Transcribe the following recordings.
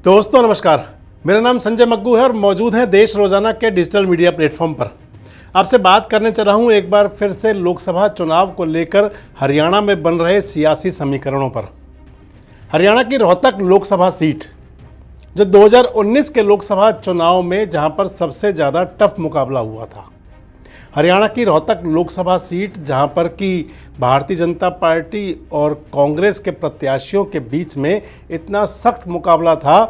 दोस्तों नमस्कार, मेरा नाम संजय मग्गू है और मौजूद हैं देश रोजाना के डिजिटल मीडिया प्लेटफॉर्म पर। आपसे बात करने चला हूं एक बार फिर से लोकसभा चुनाव को लेकर हरियाणा में बन रहे सियासी समीकरणों पर। हरियाणा की रोहतक लोकसभा सीट जो 2019 के लोकसभा चुनाव में जहां पर सबसे ज़्यादा टफ मुकाबला हुआ था, हरियाणा की रोहतक लोकसभा सीट जहां पर कि भारतीय जनता पार्टी और कांग्रेस के प्रत्याशियों के बीच में इतना सख्त मुकाबला था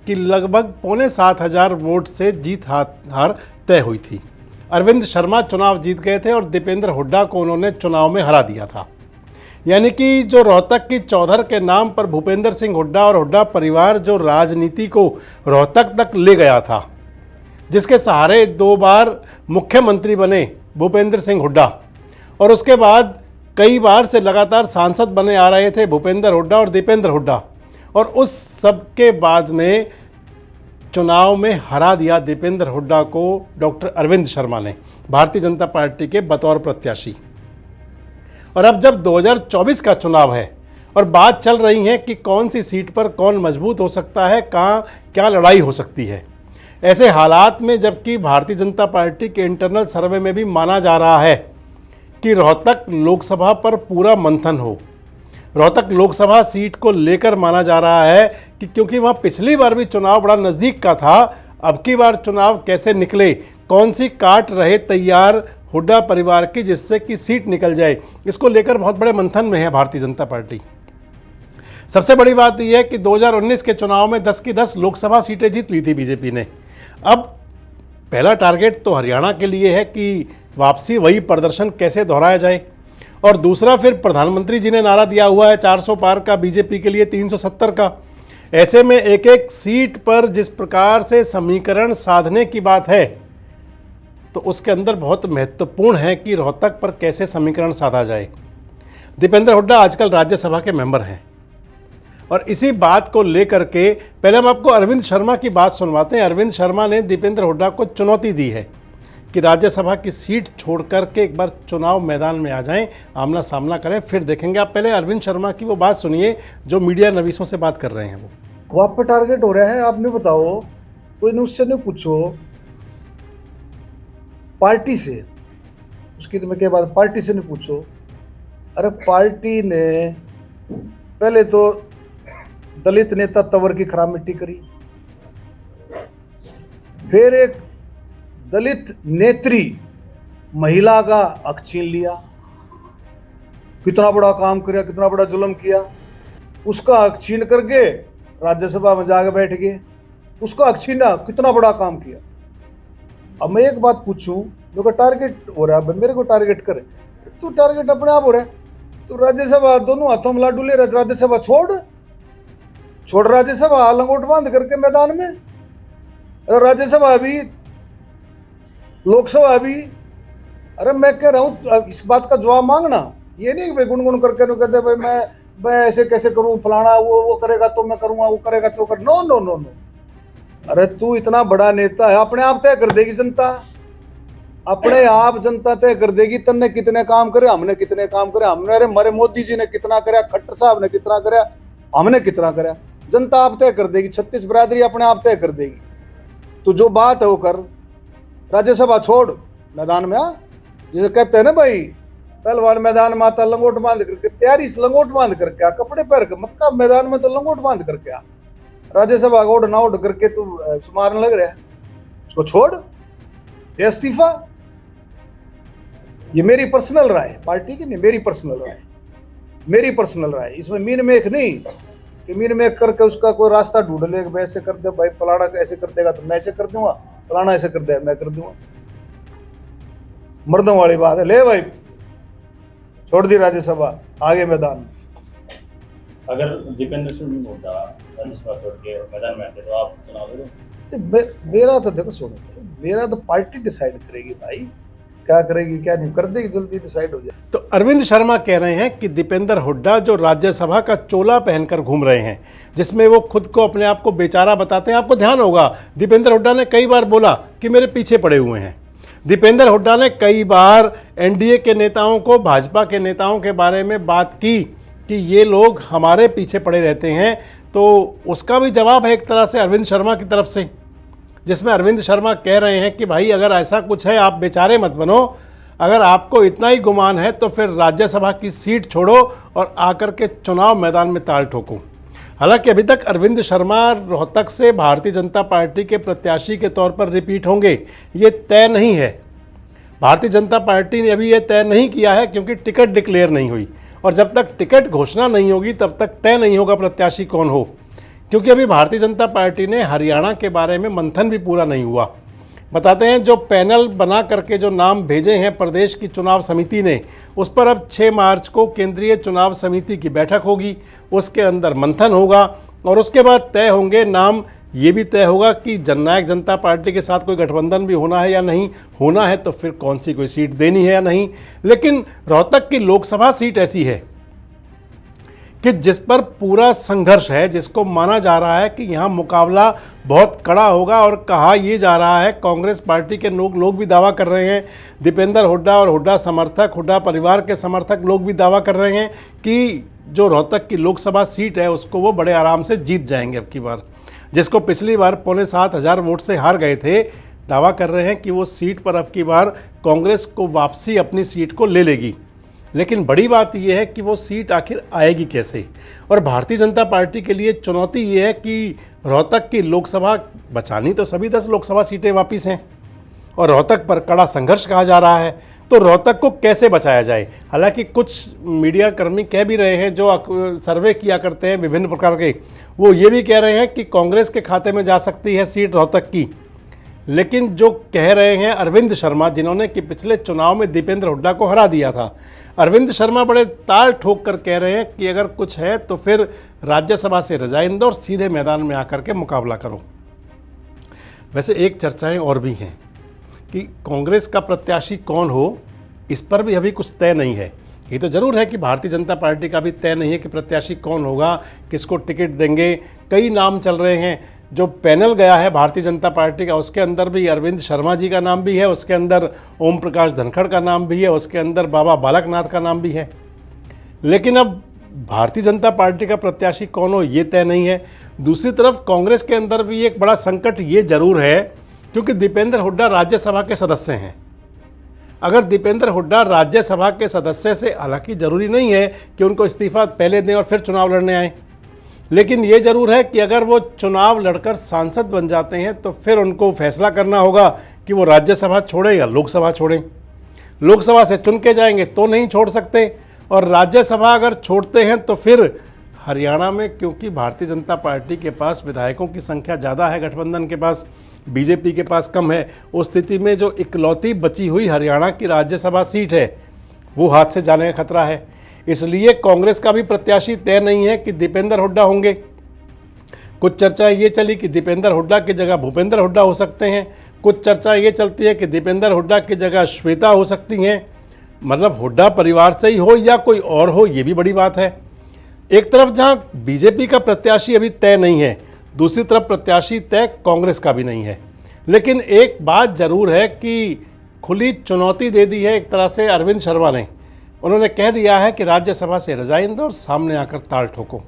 कि लगभग 6,700 वोट से जीत हार तय हुई थी। अरविंद शर्मा चुनाव जीत गए थे और दीपेंद्र हुड्डा को उन्होंने चुनाव में हरा दिया था। यानी कि जो रोहतक की चौधर के नाम पर भूपेंद्र सिंह हुड्डा और हुड्डा परिवार जो राजनीति को रोहतक तक ले गया था, जिसके सहारे 2 बार मुख्यमंत्री बने भूपेंद्र सिंह हुड्डा और उसके बाद कई बार से लगातार सांसद बने आ रहे थे भूपेंद्र हुड्डा और दीपेंद्र हुड्डा, और उस सब के बाद में चुनाव में हरा दिया दीपेंद्र हुड्डा को डॉक्टर अरविंद शर्मा ने भारतीय जनता पार्टी के बतौर प्रत्याशी। और अब जब 2024 का चुनाव है और बात चल रही है कि कौन सी सीट पर कौन मजबूत हो सकता है, कहाँ क्या लड़ाई हो सकती है, ऐसे हालात में जबकि भारतीय जनता पार्टी के इंटरनल सर्वे में भी माना जा रहा है कि रोहतक लोकसभा पर पूरा मंथन हो, रोहतक लोकसभा सीट को लेकर माना जा रहा है कि क्योंकि वहाँ पिछली बार भी चुनाव बड़ा नज़दीक का था, अब की बार चुनाव कैसे निकले, कौन सी काट रहे तैयार हुड्डा परिवार की जिससे कि सीट निकल जाए, इसको लेकर बहुत बड़े मंथन में है भारतीय जनता पार्टी। सबसे बड़ी बात यह है कि 2019 के चुनाव में 10 की 10 लोकसभा सीटें जीत ली थी बीजेपी ने। अब पहला टारगेट तो हरियाणा के लिए है कि वापसी वही प्रदर्शन कैसे दोहराया जाए, और दूसरा फिर प्रधानमंत्री जी ने नारा दिया हुआ है 400 पार का, बीजेपी के लिए 370 का। ऐसे में एक एक सीट पर जिस प्रकार से समीकरण साधने की बात है, तो उसके अंदर बहुत महत्वपूर्ण है कि रोहतक पर कैसे समीकरण साधा जाए। दीपेंद्र हुड्डा आजकल राज्यसभा के मेंबर हैं और इसी बात को लेकर के पहले हम आपको अरविंद शर्मा की बात सुनवाते हैं। अरविंद शर्मा ने दीपेंद्र हुड्डा को चुनौती दी है कि राज्यसभा की सीट छोड़ करके एक बार चुनाव मैदान में आ जाएं, आमना सामना करें, फिर देखेंगे। आप पहले अरविंद शर्मा की वो बात सुनिए जो मीडिया नवीसों से बात कर रहे हैं। वो आप पर टारगेट हो रहा है, आपने बताओ, कोई ने उससे नहीं पूछो पार्टी से, उसकी तो मैं क्या बात, पार्टी से नहीं पूछो। अरे पार्टी ने पहले तो दलित नेता तंवर की खराब मिट्टी करी, फिर एक दलित नेत्री महिला का हक छीन लिया, कितना बड़ा काम किया, कितना बड़ा जुल्म किया, उसका हक छीन करके राज्यसभा में जाकर बैठ गए, उसका हक छीना, कितना बड़ा काम किया। अब मैं एक बात पूछूं, मेरे को टारगेट हो रहा है, मेरे को टारगेट करे, तू टारगेट अपने आप हो रहा है, तू राज्यसभा दोनों हाथों में लाडू ले रहा, राज्यसभा छोड़ राज्यसभा, लंगोट बांध करके मैदान में, राज्यसभा भी लोकसभा भी। अरे मैं कह रहा हूँ इस बात का जवाब मांगना, ये नहीं कि भाई गुनगुन करके नो कहते भाई मैं ऐसे कैसे करूँ, फलाना वो करेगा तो मैं करूँगा, वो करेगा तो कर, नो नो नो नो। अरे तू इतना बड़ा नेता है, अपने आप तय कर देगी जनता, अपने आप जनता तय कर देगी तन्ने कितने काम करे, हमने कितने काम करे, हमने, अरे हमारे मोदी जी ने कितना कराया, खट्टर साहब ने कितना कराया, हमने कितना कराया, जनता आप तय कर देगी, 36 बिरादरी अपने आप तय कर देगी। तो जो बात है वो कर, राज्यसभा छोड़, मैदान में आ, जैसे कहते हैं ना भाई पहलवान मैदान में आता लंगोट बांध करके, तैयारी से लंगोट बांध करके आ, कपड़े पहन के मत का मैदान में तो लंगोट बांध करके आ, राज्यसभा का ओढ़ ना ओढ़ करके तू मारने लग रहा है, उसको छोड़, दे इस्तीफा। ये मेरी पर्सनल राय है, पार्टी की नहीं, मेरी पर्सनल राय, इसमें मीन मेख नहीं कि मीन मेख करके उसका कोई रास्ता ढूंढ ले, ऐसे कर दे भाई, फलाना ऐसे कर देगा तो मैं ऐसे कर दूंगा, फलाना ऐसे कर दे मैं कर दूंगा, मर्दों वाली बात है। ले भाई छोड़ दी राज्यसभा, आगे मैदान में। अगर दीपेंद्र सिंह हुड्डा राज्यसभा छोड़ के मैदान में आते तो आप चुनाव लड़ोगे? मेरा तो देखो, सुनो, मेरा तो पार्टी डिसाइड करेगी भाई, क्या करेगी क्या नहीं कर देगी, जल्दी डिसाइड हो जाए। तो अरविंद शर्मा कह रहे हैं कि दीपेंद्र हुड्डा जो राज्यसभा का चोला पहनकर घूम रहे हैं, जिसमें वो खुद को अपने आप को बेचारा बताते हैं। आपको ध्यान होगा दीपेंद्र हुड्डा ने कई बार बोला कि मेरे पीछे पड़े हुए हैं। दीपेंद्र हुड्डा ने कई बार एनडीए के नेताओं को, भाजपा के नेताओं के बारे में बात की कि ये लोग हमारे पीछे पड़े रहते हैं, तो उसका भी जवाब है एक तरह से अरविंद शर्मा की तरफ से, जिसमें अरविंद शर्मा कह रहे हैं कि भाई अगर ऐसा कुछ है आप बेचारे मत बनो, अगर आपको इतना ही गुमान है तो फिर राज्यसभा की सीट छोड़ो और आकर के चुनाव मैदान में ताल ठोको। हालांकि अभी तक अरविंद शर्मा रोहतक से भारतीय जनता पार्टी के प्रत्याशी के तौर पर रिपीट होंगे, ये तय नहीं है। भारतीय जनता पार्टी ने अभी ये तय नहीं किया है क्योंकि टिकट डिक्लेयर नहीं हुई, और जब तक टिकट घोषणा नहीं होगी तब तक तय नहीं होगा प्रत्याशी कौन हो, क्योंकि अभी भारतीय जनता पार्टी ने हरियाणा के बारे में मंथन भी पूरा नहीं हुआ। बताते हैं जो पैनल बना करके जो नाम भेजे हैं प्रदेश की चुनाव समिति ने, उस पर अब 6 मार्च को केंद्रीय चुनाव समिति की बैठक होगी, उसके अंदर मंथन होगा और उसके बाद तय होंगे नाम। ये भी तय होगा कि जननायक जनता पार्टी के साथ कोई गठबंधन भी होना है या नहीं होना है, तो फिर कौन सी कोई सीट देनी है या नहीं। लेकिन रोहतक की लोकसभा सीट ऐसी है कि जिस पर पूरा संघर्ष है, जिसको माना जा रहा है कि यहाँ मुकाबला बहुत कड़ा होगा, और कहा ये जा रहा है, कांग्रेस पार्टी के लोग भी दावा कर रहे हैं, दीपेंद्र हुड्डा और हुड्डा समर्थक, हुड्डा परिवार के समर्थक लोग भी दावा कर रहे हैं कि जो रोहतक की लोकसभा सीट है उसको वो बड़े आराम से जीत जाएंगे। अब की बार जिसको पिछली बार 7,500 वोट से हार गए थे, दावा कर रहे हैं कि वो सीट पर अब की बार कांग्रेस को वापसी अपनी सीट को ले लेगी। लेकिन बड़ी बात यह है कि वो सीट आखिर आएगी कैसे, और भारतीय जनता पार्टी के लिए चुनौती ये है कि रोहतक की लोकसभा बचानी तो सभी 10 लोकसभा सीटें वापस हैं, और रोहतक पर कड़ा संघर्ष कहा जा रहा है, तो रोहतक को कैसे बचाया जाए। हालांकि कुछ मीडिया कर्मी कह भी रहे हैं, जो सर्वे किया करते हैं विभिन्न प्रकार के, वो ये भी कह रहे हैं कि कांग्रेस के खाते में जा सकती है सीट रोहतक की। लेकिन जो कह रहे हैं अरविंद शर्मा, जिन्होंने कि पिछले चुनाव में दीपेंद्र हुड्डा को हरा दिया था, अरविंद शर्मा बड़े ताल ठोक कर कह रहे हैं कि अगर कुछ है तो फिर राज्यसभा से रिजाइन दो और सीधे मैदान में आकर के मुकाबला करो। वैसे एक चर्चाएं और भी हैं कि कांग्रेस का प्रत्याशी कौन हो, इस पर भी अभी कुछ तय नहीं है। ये तो जरूर है कि भारतीय जनता पार्टी का भी तय नहीं है कि प्रत्याशी कौन होगा, किसको टिकट देंगे। कई नाम चल रहे हैं। जो पैनल गया है भारतीय जनता पार्टी का, उसके अंदर भी अरविंद शर्मा जी का नाम भी है, उसके अंदर ओम प्रकाश धनखड़ का नाम भी है, उसके अंदर बाबा बालकनाथ का नाम भी है। लेकिन अब भारतीय जनता पार्टी का प्रत्याशी कौन हो ये तय नहीं है। दूसरी तरफ कांग्रेस के अंदर भी एक बड़ा संकट ये जरूर है, क्योंकि दीपेंद्र हुड्डा राज्यसभा के सदस्य हैं। अगर दीपेंद्र हुड्डा राज्यसभा के सदस्य से, हालांकि जरूरी नहीं है कि उनको इस्तीफा पहले दें और फिर चुनाव लड़ने आए, लेकिन ये जरूर है कि अगर वो चुनाव लड़कर सांसद बन जाते हैं तो फिर उनको फैसला करना होगा कि वो राज्यसभा छोड़ें या लोकसभा छोड़ें। लोकसभा से चुन के जाएंगे तो नहीं छोड़ सकते, और राज्यसभा अगर छोड़ते हैं तो फिर हरियाणा में, क्योंकि भारतीय जनता पार्टी के पास विधायकों की संख्या ज़्यादा है, गठबंधन के पास, बीजेपी के पास कम है, उस स्थिति में जो इकलौती बची हुई हरियाणा की राज्यसभा सीट है वो हाथ से जाने का खतरा है। इसलिए कांग्रेस का भी प्रत्याशी तय नहीं है कि दीपेंद्र हुड्डा होंगे। कुछ चर्चा ये चली कि दीपेंद्र हुड्डा की जगह भूपेंद्र हुड्डा हो सकते हैं, कुछ चर्चा ये चलती है कि दीपेंद्र हुड्डा की जगह श्वेता हो सकती हैं, मतलब हुड्डा परिवार से ही हो या कोई और हो, ये भी बड़ी बात है। एक तरफ जहां बीजेपी का प्रत्याशी अभी तय नहीं है, दूसरी तरफ प्रत्याशी तय कांग्रेस का भी नहीं है। लेकिन एक बात जरूर है कि खुली चुनौती दे दी है एक तरह से अरविंद शर्मा ने। उन्होंने कह दिया है कि राज्यसभा से रिजाइन दो और सामने आकर ताल ठोको।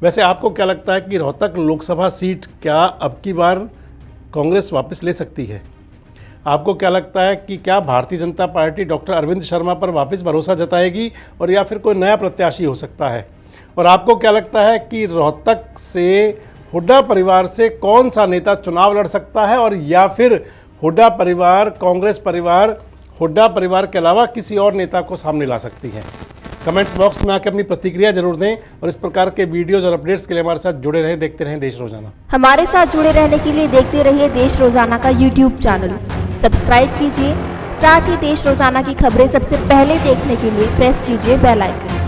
वैसे आपको क्या लगता है कि रोहतक लोकसभा सीट क्या अब की बार कांग्रेस वापस ले सकती है? आपको क्या लगता है कि क्या भारतीय जनता पार्टी डॉक्टर अरविंद शर्मा पर वापस भरोसा जताएगी, और या फिर कोई नया प्रत्याशी हो सकता है? और आपको क्या लगता है कि रोहतक से हुड्डा परिवार से कौन सा नेता चुनाव लड़ सकता है, और या फिर हुड्डा परिवार, कांग्रेस परिवार हुड्डा परिवार के अलावा किसी और नेता को सामने ला सकती है? कमेंट्स बॉक्स में आकर अपनी प्रतिक्रिया जरूर दें, और इस प्रकार के वीडियोज और अपडेट्स के लिए हमारे साथ जुड़े रहें, देखते रहें देश रोजाना। हमारे साथ जुड़े रहने के लिए देखते रहिए देश रोजाना का यूट्यूब चैनल सब्सक्राइब कीजिए। साथ ही देश रोजाना की खबरें सबसे पहले देखने के लिए प्रेस कीजिए बेल आइकन।